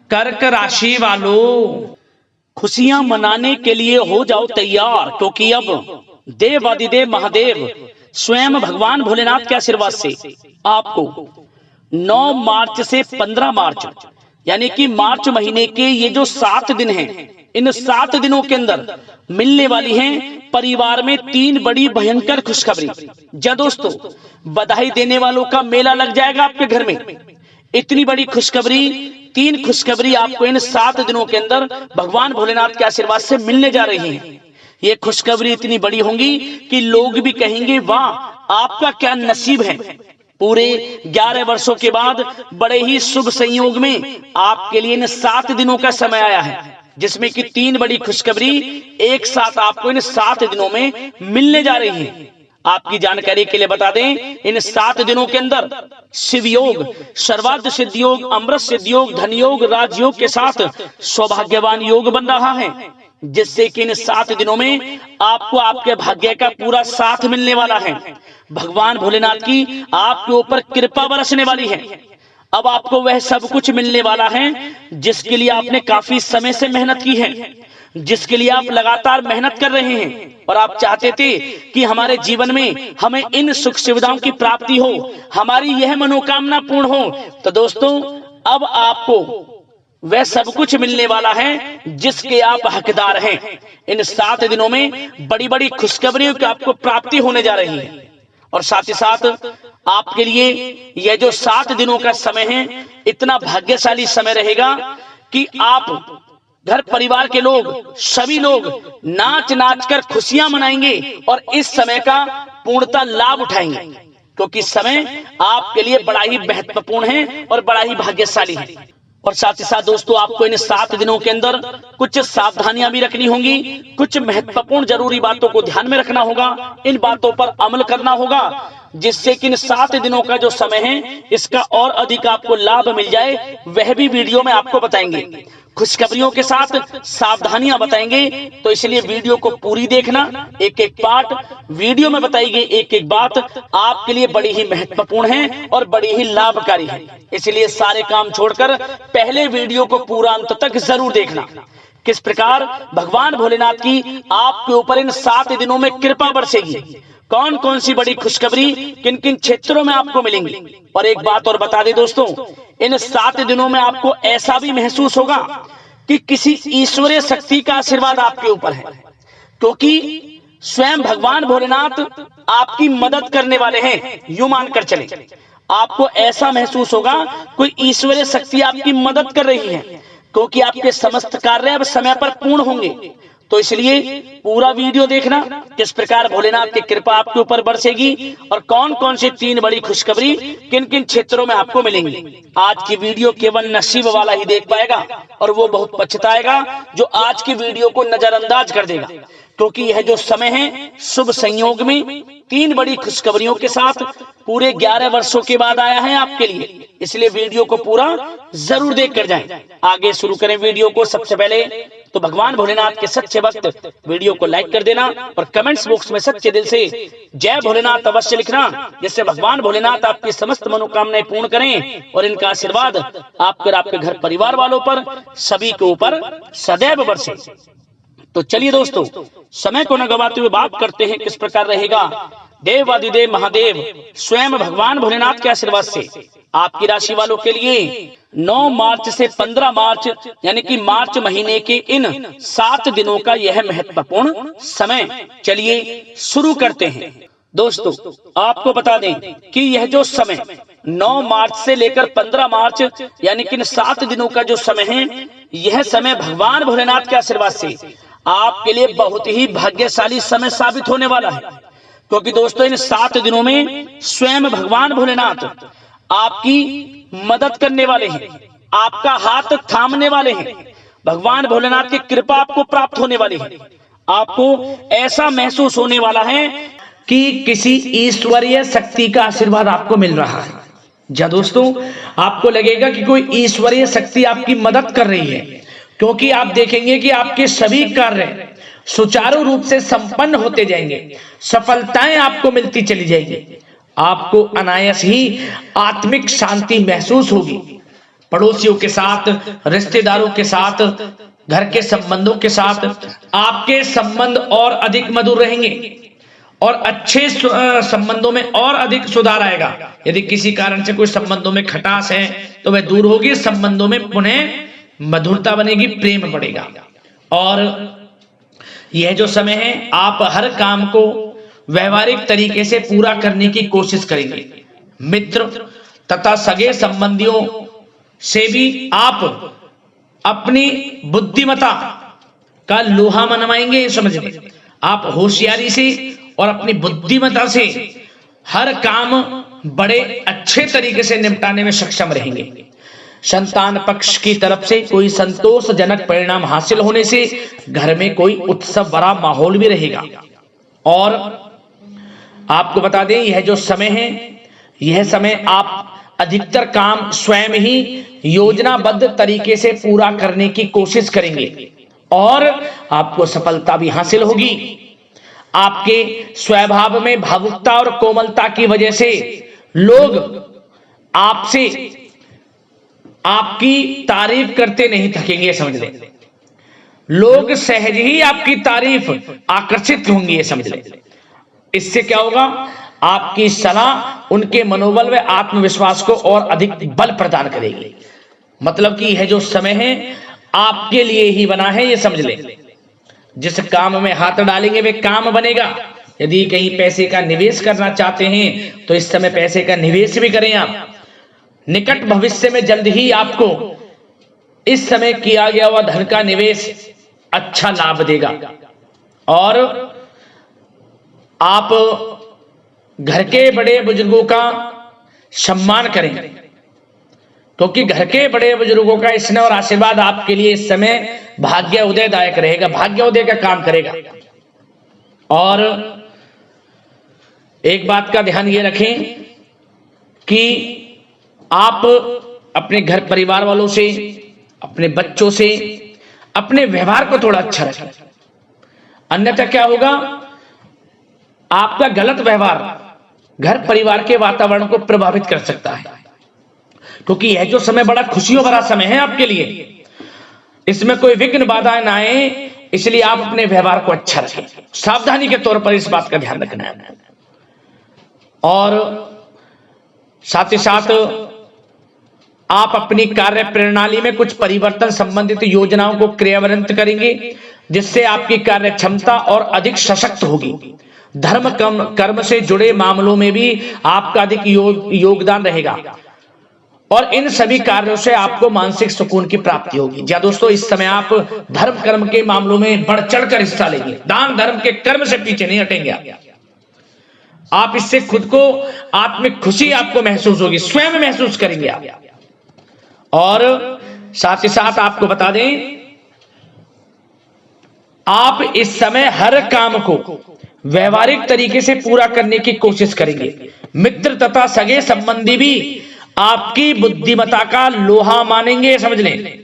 कर्क राशि वालों, खुशियां मनाने के लिए हो जाओ तैयार, क्योंकि अब देवादिदेव महादेव स्वयं भगवान भोलेनाथ के आशीर्वाद से आपको 9 मार्च से 15 मार्च यानी कि मार्च महीने के ये जो 7 दिन हैं, इन 7 दिनों के अंदर मिलने वाली हैं परिवार में 3 बड़ी भयंकर खुशखबरी। जा दोस्तों, बधाई देने वालों का मेला लग जाएगा आपके घर में। इतनी बड़ी खुशखबरी, 3 खुशखबरी आपको इन 7 दिनों के अंदर भगवान भोलेनाथ के आशीर्वाद से मिलने जा रही हैं। ये खुशखबरी इतनी बड़ी होंगी कि लोग भी कहेंगे वाह, आपका क्या नसीब है। पूरे 11 वर्षों के बाद बड़े ही शुभ संयोग में आपके लिए इन 7 दिनों का समय आया है, जिसमें कि 3 बड़ी खुशखबरी एक साथ आपको इन 7 दिनों में मिलने जा रही है। आपकी जानकारी के लिए बता दें, इन 7 दिनों के अंदर शिव योग, सर्वार्थ सिद्धि योग, अमृत सिद्धि योग, धन योग, राजयोग के साथ सौभाग्यवान योग बन रहा है, जिससे कि इन 7 दिनों में आपको आपके भाग्य का पूरा साथ मिलने वाला है। भगवान भोलेनाथ की आपके ऊपर कृपा बरसने वाली है। अब आपको वह सब कुछ मिलने वाला है जिसके लिए आपने काफी समय से मेहनत की है, जिसके लिए आप लगातार मेहनत कर रहे हैं और आप चाहते थे कि हमारे जीवन में हमें इन सुख सुविधाओं की प्राप्ति हो, हमारी यह मनोकामना पूर्ण हो। तो दोस्तों, अब आपको वह सब कुछ मिलने वाला है जिसके आप हकदार हैं। इन 7 दिनों में बड़ी बड़ी खुशखबरियों की आपको प्राप्ति होने जा रही है और साथ ही साथ आपके लिए यह जो 7 दिनों का समय है, इतना भाग्यशाली समय रहेगा कि आप घर परिवार के लोग, सभी लोग नाच नाच कर खुशियां मनाएंगे और इस समय का पूर्णतः लाभ उठाएंगे, क्योंकि समय आपके लिए बड़ा ही महत्वपूर्ण है और बड़ा ही भाग्यशाली है। और साथ ही साथ दोस्तों, आपको इन 7 दिनों के अंदर कुछ सावधानियां भी रखनी होंगी, कुछ महत्वपूर्ण जरूरी बातों को ध्यान में रखना होगा, इन बातों पर अमल करना होगा, जिससे कि इन 7 दिनों का जो समय है इसका और अधिक आपको लाभ मिल जाए। वह भी वीडियो में आपको बताएंगे, खुशखबरियों के साथ सावधानियां बताएंगे। तो इसलिए वीडियो को पूरी देखना, एक एक पार्ट वीडियो में बताई गई एक एक बात आपके लिए बड़ी ही महत्वपूर्ण है और बड़ी ही लाभकारी है। इसलिए सारे काम छोड़कर पहले वीडियो को पूरा अंत तक जरूर देखना। किस प्रकार भगवान भोलेनाथ की आपके ऊपर इन 7 दिनों में कृपा बरसेगी, कौन कौन सी बड़ी खुशखबरी किन किन क्षेत्रों में आपको मिलेंगी। और एक बात और बता दें दोस्तों, इन 7 दिनों में आपको ऐसा भी महसूस होगा कि किसी ईश्वरीय शक्ति का आशीर्वाद आपके ऊपर है, क्योंकि स्वयं भगवान भोलेनाथ आपकी मदद करने वाले हैं। यूं मानकर चले, आपको ऐसा महसूस होगा कोई ईश्वरीय शक्ति आपकी मदद कर रही है, क्योंकि आपके समस्त कार्य अब समय पर पूर्ण होंगे। तो इसलिए पूरा वीडियो देखना, किस प्रकार भोलेनाथ की कृपा आपके ऊपर बरसेगी और कौन कौन सी 3 बड़ी खुशखबरी किन किन क्षेत्रों में आपको मिलेंगी। आज की वीडियो केवल नसीब वाला ही देख पाएगा और वो बहुत पछताएगा जो आज की वीडियो को नजरअंदाज कर देगा, क्योंकि यह जो समय है शुभ संयोग में 3 बड़ी खुशखबरियों के साथ पूरे 11 वर्षों के बाद आया है आपके लिए। इसलिए वीडियो को पूरा जरूर देख कर जाएं। आगे शुरू करें वीडियो को। सबसे पहले तो भगवान भोलेनाथ के सच्चे भक्त वीडियो को लाइक कर देना और कमेंट्स बॉक्स में सच्चे दिल से जय भोलेनाथ अवश्य लिखना, जिससे भगवान भोलेनाथ आपकी समस्त मनोकामनाएं पूर्ण करें और इनका आशीर्वाद आपके और आपके घर परिवार वालों पर, सभी के ऊपर सदैव बरसे। तो चलिए दोस्तों, समय को न गवाते हुए बात करते हैं किस प्रकार रहेगा देवादिदेव महादेव स्वयं भगवान भोलेनाथ के आशीर्वाद से आपकी राशि वालों के लिए 9 मार्च से 15 मार्च यानी कि मार्च महीने के इन 7 दिनों का यह महत्वपूर्ण समय। चलिए शुरू करते हैं। दोस्तों, आपको बता दें कि यह जो समय 9 मार्च से लेकर 15 मार्च यानी कि इन 7 दिनों का जो समय है, यह समय भगवान भोलेनाथ के आशीर्वाद से आपके लिए बहुत ही भाग्यशाली समय साबित होने वाला है, क्योंकि दोस्तों इन 7 दिनों में स्वयं भगवान भोलेनाथ आपकी मदद करने वाले हैं, आपका हाथ थामने वाले हैं। भगवान भोलेनाथ की कृपा आपको प्राप्त होने वाली है। आपको ऐसा महसूस होने वाला है कि किसी ईश्वरीय शक्ति का आशीर्वाद आपको मिल रहा है। जा दोस्तों, आपको लगेगा कि कोई ईश्वरीय शक्ति आपकी मदद कर रही है, क्योंकि आप देखेंगे कि आपके सभी कार्य सुचारू रूप से संपन्न होते जाएंगे, सफलताएं आपको मिलती चली जाएंगी, आपको अनायास ही आत्मिक शांति महसूस होगी। पड़ोसियों के साथ, रिश्तेदारों के साथ, घर के संबंधों के साथ आपके संबंध और अधिक मधुर रहेंगे और अच्छे संबंधों में और अधिक सुधार आएगा। यदि किसी कारण से कोई संबंधों में खटास है तो वह दूर होगी, संबंधों में पुनः मधुरता बनेगी, प्रेम बढ़ेगा। और यह जो समय है आप हर काम को व्यवहारिक तरीके से पूरा करने की कोशिश करेंगे। मित्र तथा सगे संबंधियों से भी आप अपनी बुद्धिमत्ता का लोहा मनवाएंगे। समझिए, आप होशियारी से और अपनी बुद्धिमत्ता से हर काम बड़े अच्छे तरीके से निपटाने में सक्षम रहेंगे। संतान पक्ष की तरफ से कोई संतोषजनक परिणाम हासिल होने से घर में कोई उत्सव भरा माहौल भी रहेगा। और आपको बता दें, यह जो समय है, यह समय आप अधिकतर काम स्वयं ही योजनाबद्ध तरीके से पूरा करने की कोशिश करेंगे और आपको सफलता भी हासिल होगी। आपके स्वभाव में भावुकता और कोमलता की वजह से लोग आपसे आपकी तारीफ करते नहीं थकेंगे। समझ लें, लोग सहज ही आपकी तारीफ आकर्षित होंगे। समझ लें, इससे क्या होगा, आपकी सलाह उनके मनोबल व आत्मविश्वास को और अधिक बल प्रदान करेगी। मतलब कि यह जो समय है आपके लिए ही बना है, ये समझ लें। जिस काम में हाथ डालेंगे वे काम बनेगा। यदि कहीं पैसे का निवेश करना चाहते हैं तो इस समय पैसे का निवेश भी करें आप। निकट भविष्य में जल्द ही आपको इस समय किया गया हुआ धन का निवेश अच्छा लाभ देगा। और आप घर के बड़े बुजुर्गों का सम्मान करें, क्योंकि घर के बड़े बुजुर्गों का स्नेह और आशीर्वाद आपके लिए इस समय भाग्य उदयदायक रहेगा, भाग्य उदय का काम करेगा। और एक बात का ध्यान ये रखें कि आप अपने घर परिवार वालों से, अपने बच्चों से अपने व्यवहार को थोड़ा अच्छा रखें। अन्यथा क्या होगा, आपका गलत व्यवहार घर परिवार के वातावरण को प्रभावित कर सकता है। क्योंकि यह जो समय बड़ा खुशियों भरा समय है आपके लिए, इसमें कोई विघ्न बाधा ना आए, इसलिए आप अपने व्यवहार को अच्छा रखें। सावधानी के तौर पर इस बात का ध्यान रखना है। और साथ ही साथ आप अपनी कार्य प्रणाली में कुछ परिवर्तन संबंधित योजनाओं को क्रियान्वित करेंगे, जिससे आपकी कार्य क्षमता और अधिक सशक्त होगी। धर्म कर्म से जुड़े मामलों में भी आपका अधिक योगदान रहेगा और इन सभी कार्यों से आपको मानसिक सुकून की प्राप्ति होगी। जी दोस्तों, इस समय आप धर्म कर्म के मामलों में बढ़ चढ़कर हिस्सा लेंगे। दान धर्म के कर्म से पीछे नहीं हटेंगे आप। इससे खुद को आत्मिक खुशी आपको महसूस होगी, स्वयं महसूस करेंगे आप। और साथ ही साथ आपको बता दें, आप इस समय हर काम को व्यवहारिक तरीके से पूरा करने की कोशिश करेंगे। मित्र तथा सगे संबंधी भी आपकी बुद्धिमत्ता का लोहा मानेंगे। समझ लें,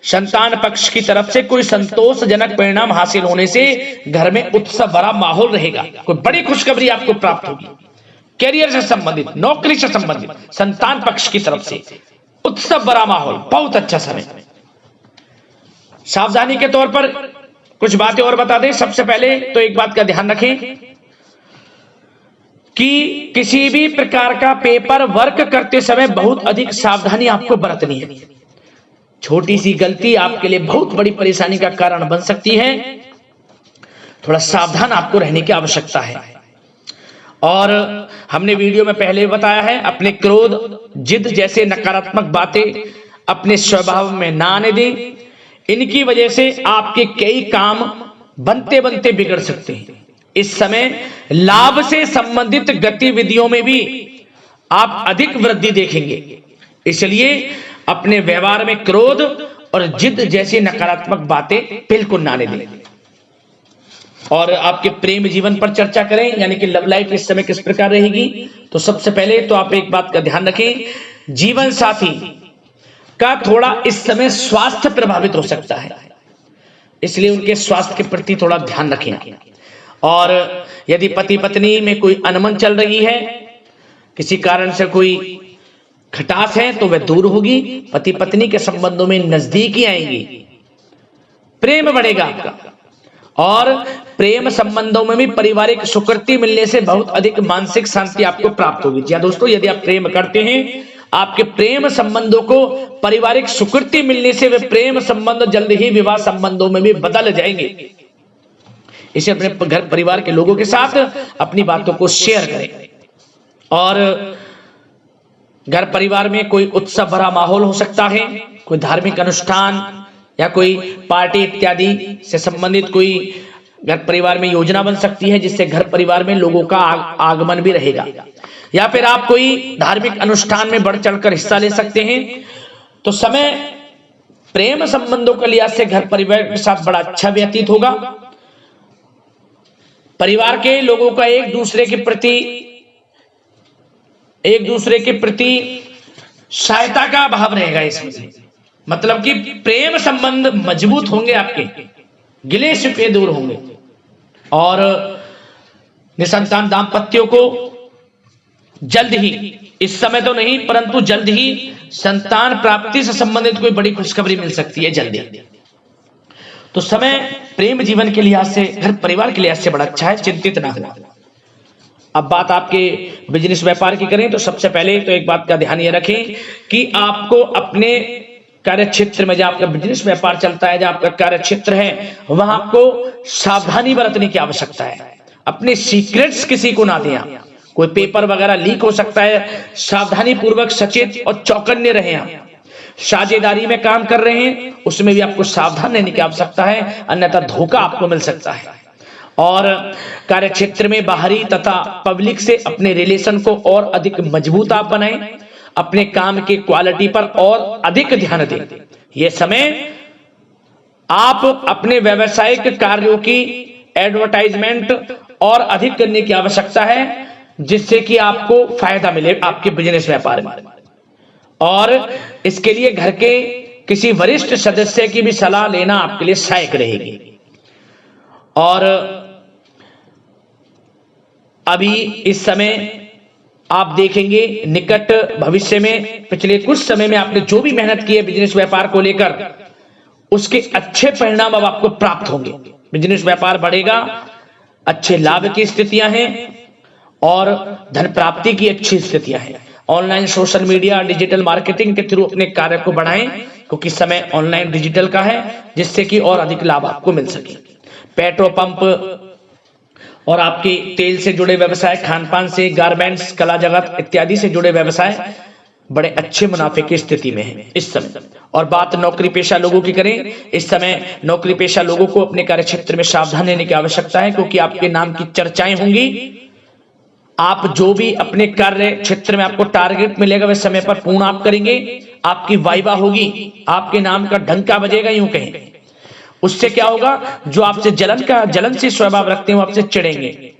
संतान पक्ष की तरफ से कोई संतोषजनक परिणाम हासिल होने से घर में उत्सव भरा माहौल रहेगा। कोई बड़ी खुशखबरी आपको प्राप्त होगी। कैरियर से संबंधित, नौकरी से संबंधित, संतान पक्ष की तरफ से उत्सव भरा माहौल, बहुत अच्छा समय। सावधानी के तौर पर कुछ बातें और बता दें। सबसे पहले तो एक बात का ध्यान रखें कि किसी भी प्रकार का पेपर वर्क करते समय बहुत अधिक सावधानी आपको बरतनी है। छोटी सी गलती आपके लिए बहुत बड़ी परेशानी का कारण बन सकती है। थोड़ा सावधान आपको रहने की आवश्यकता है। और हमने वीडियो में पहले बताया है, अपने क्रोध, जिद जैसे नकारात्मक बातें अपने स्वभाव में ना आने दें। इनकी वजह से आपके कई काम बनते बनते बिगड़ सकते हैं। इस समय लाभ से संबंधित गतिविधियों में भी आप अधिक वृद्धि देखेंगे, इसलिए अपने व्यवहार में क्रोध और जिद जैसी नकारात्मक बातें बिल्कुल ना आने दें। और आपके प्रेम जीवन पर चर्चा करें, यानी कि लव लाइफ इस समय किस प्रकार रहेगी। तो सबसे पहले तो आप एक बात का ध्यान रखें, जीवन साथी का थोड़ा इस समय स्वास्थ्य प्रभावित हो सकता है, इसलिए उनके स्वास्थ्य के प्रति थोड़ा ध्यान रखें। और यदि पति पत्नी में कोई अनबन चल रही है, किसी कारण से कोई खटास है तो वह दूर होगी, पति पत्नी के संबंधों में नजदीकी आएंगी, प्रेम बढ़ेगा आपका। और प्रेम संबंधों में भी पारिवारिक स्वीकृति मिलने से बहुत अधिक मानसिक शांति आपको प्राप्त होगी। जी दोस्तों, यदि आप प्रेम करते हैं, आपके प्रेम संबंधों को पारिवारिक स्वीकृति मिलने से वे प्रेम संबंध जल्द ही विवाह संबंधों में भी बदल जाएंगे। इसे अपने घर परिवार के लोगों के साथ अपनी बातों को शेयर करें। और घर परिवार में कोई उत्सव भरा माहौल हो सकता है, कोई धार्मिक अनुष्ठान या कोई पार्टी इत्यादि से संबंधित कोई घर परिवार में योजना बन सकती है, जिससे घर परिवार में लोगों का आगमन भी रहेगा। या फिर आप कोई धार्मिक अनुष्ठान में बढ़ चढ़कर हिस्सा ले सकते हैं। तो समय प्रेम संबंधों के लिहाज से घर परिवार के साथ बड़ा अच्छा व्यतीत होगा। परिवार के लोगों का एक दूसरे के प्रति सहायता का भाव रहेगा इसमें, मतलब कि प्रेम संबंध मजबूत होंगे, आपके गिले शिकवे दूर होंगे। और निसंतान दाम्पत्यों को जल्द ही, इस समय तो नहीं परंतु जल्द ही संतान प्राप्ति से संबंधित कोई बड़ी खुशखबरी मिल सकती है जल्दी। तो समय प्रेम जीवन के लिहाज से, घर परिवार के लिहाज से बड़ा अच्छा है, चिंतित ना हो। अब बात आपके बिजनेस व्यापार की करें तो सबसे पहले तो एक बात का ध्यान ये रखें कि आपको अपने कार्य क्षेत्र में, जहां आपका बिजनेस व्यापार चलता है, जहां आपका कार्य क्षेत्र है, वहां आपको सावधानी बरतने की आवश्यकता है। अपने सीक्रेट्स किसी को ना दें आप। कोई पेपर वगैरह लीक हो सकता है, सावधानी पूर्वक सचेत और चौकन्ने रहें आप। साझेदारी में काम कर रहे हैं उसमें भी आपको सावधान रहने की आवश्यकता है, अन्यथा धोखा आपको मिल सकता है। और कार्य क्षेत्र में बाहरी तथा पब्लिक से अपने रिलेशन को और अधिक मजबूत आप बनाएं। अपने काम की क्वालिटी पर और अधिक ध्यान दें। यह समय आप अपने व्यावसायिक कार्यों की एडवर्टाइजमेंट और अधिक करने की आवश्यकता है, जिससे कि आपको फायदा मिले आपके बिजनेस व्यापार में। और इसके लिए घर के किसी वरिष्ठ सदस्य की भी सलाह लेना आपके लिए सहायक रहेगी। और अभी इस समय आप देखेंगे निकट भविष्य में, पिछले कुछ समय में आपने जो भी मेहनत की है बिजनेस व्यापार को लेकर, उसके अच्छे परिणाम अब आपको प्राप्त होंगे। बिजनेस व्यापार बढ़ेगा, अच्छे लाभ की स्थितियां हैं और धन प्राप्ति की अच्छी स्थितियां हैं। Online social media digital marketing के थ्रू अपने कार्य को बढ़ाएं, क्योंकि समय ऑनलाइन डिजिटल का है, जिससे कि और अधिक लाभ आपको मिल सके। पेट्रोल पंप और आपके तेल से जुड़े व्यवसाय, खान पान से, गारमेंट्स, कला जगत इत्यादि से जुड़े व्यवसाय बड़े अच्छे मुनाफे की स्थिति में है इस समय। और बात नौकरी पेशा लोगों की करें, इस समय नौकरी पेशा लोगों को अपने कार्य क्षेत्र में सावधान रहने की आवश्यकता है, क्योंकि आपके नाम की चर्चाएं होंगी। आप जो भी अपने कार्य क्षेत्र में आपको टारगेट मिलेगा वह समय पर पूर्ण आप करेंगे। आपकी वाइवा होगी, आपके नाम का डंका बजेगा, यूं कहें। उससे क्या होगा, जो आपसे जलनशील स्वभाव रखते हैं वो आपसे चिढ़ेंगे,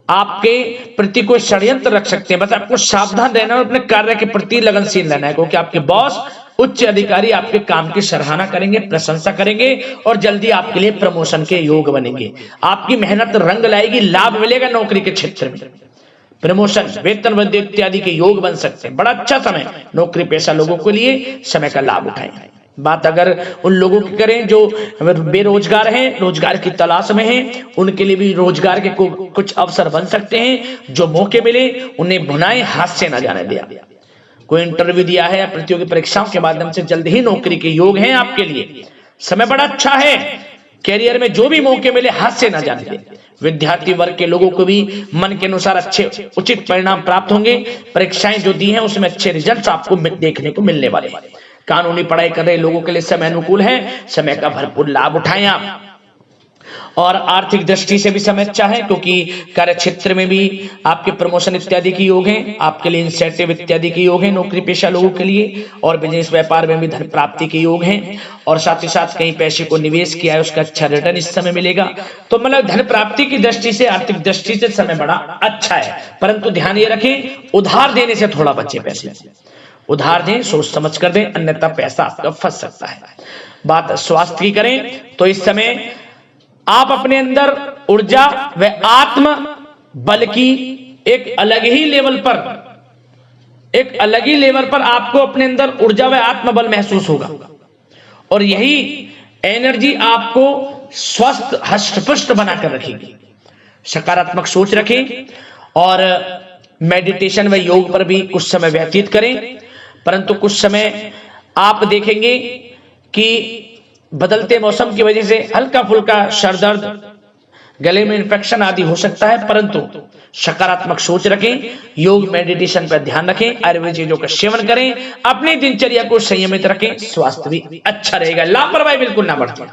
आपके प्रति कोई षड्यंत्र रख सकते हैं। बस आपको सावधान रहना और अपने कार्य के प्रति लगनशील रहना है, क्योंकि आपके बॉस उच्च अधिकारी आपके काम की सराहना करेंगे, प्रशंसा करेंगे और जल्दी आपके लिए प्रमोशन के योग बनेंगे। आपकी मेहनत रंग लाएगी, लाभ मिलेगा नौकरी के क्षेत्र में, प्रमोशन, वेतन वृद्धि इत्यादि के योग बन सकते हैं। बड़ा अच्छा समय नौकरी पेशा लोगों के लिए, समय का लाभ उठाएं। बात अगर उन लोगों की करें जो बेरोजगार हैं, रोजगार की तलाश में हैं, उनके लिए भी रोजगार के कुछ अवसर बन सकते हैं। जो मौके मिले उन्हें भुनाएं, हाथ से ना जाने दिया। कोई इंटरव्यू दिया है या प्रतियोगी परीक्षाओं के माध्यम से जल्द ही नौकरी के योग हैं आपके लिए। समय बड़ा अच्छा है, कैरियर में जो भी मौके मिले हाथ से ना जाने दें। विद्यार्थी वर्ग के लोगों को भी मन के अनुसार अच्छे उचित परिणाम प्राप्त होंगे। परीक्षाएं जो दी हैं उसमें अच्छे रिजल्ट आपको देखने को मिलने वाले हैं। कानूनी पढ़ाई कर रहे लोगों के लिए समय अनुकूल है, समय का भरपूर लाभ उठाएं आप। और आर्थिक दृष्टि से भी समय अच्छा है, क्योंकि कार्य क्षेत्र में भी आपके प्रमोशन इत्यादि के योग हैं, आपके लिए इंसेंटिव इत्यादि के योग हैं नौकरी पेशा लोगों के लिए। और बिजनेस व्यापार में भी धन प्राप्ति के योग हैं, और साथ ही साथ कहीं पैसे को निवेश किया है उसका अच्छा रिटर्न इस समय मिलेगा। तो मतलब धन प्राप्ति की दृष्टि से, आर्थिक दृष्टि से समय बड़ा अच्छा है। परंतु ध्यान ये रखें, उधार देने से थोड़ा बचे। पैसे उधार दें, सोच समझ कर दें, अन्यथा पैसा आपका फंस सकता है। बात स्वास्थ्य की करें तो इस समय आप अपने अंदर ऊर्जा व आत्म बल की एक अलग ही लेवल पर एक अलग ही लेवल पर आपको अपने अंदर ऊर्जा व आत्मबल महसूस होगा और यही एनर्जी आपको स्वस्थ हष्ट-पुष्ट बनाकर रखेगी। सकारात्मक सोच रखें और मेडिटेशन व योग पर भी कुछ समय व्यतीत करें, परंतु कुछ समय आप देखेंगे कि बदलते मौसम की वजह से हल्का फुल्का सर दर्द, गले में इन्फेक्शन आदि हो सकता है, परंतु सकारात्मक सोच रखें, योग मेडिटेशन पर ध्यान रखें, आयुर्वेद चीजों का सेवन करें, अपनी दिनचर्या को संयमित रखें, स्वास्थ्य भी अच्छा रहेगा, लापरवाही बिल्कुल ना बरतें।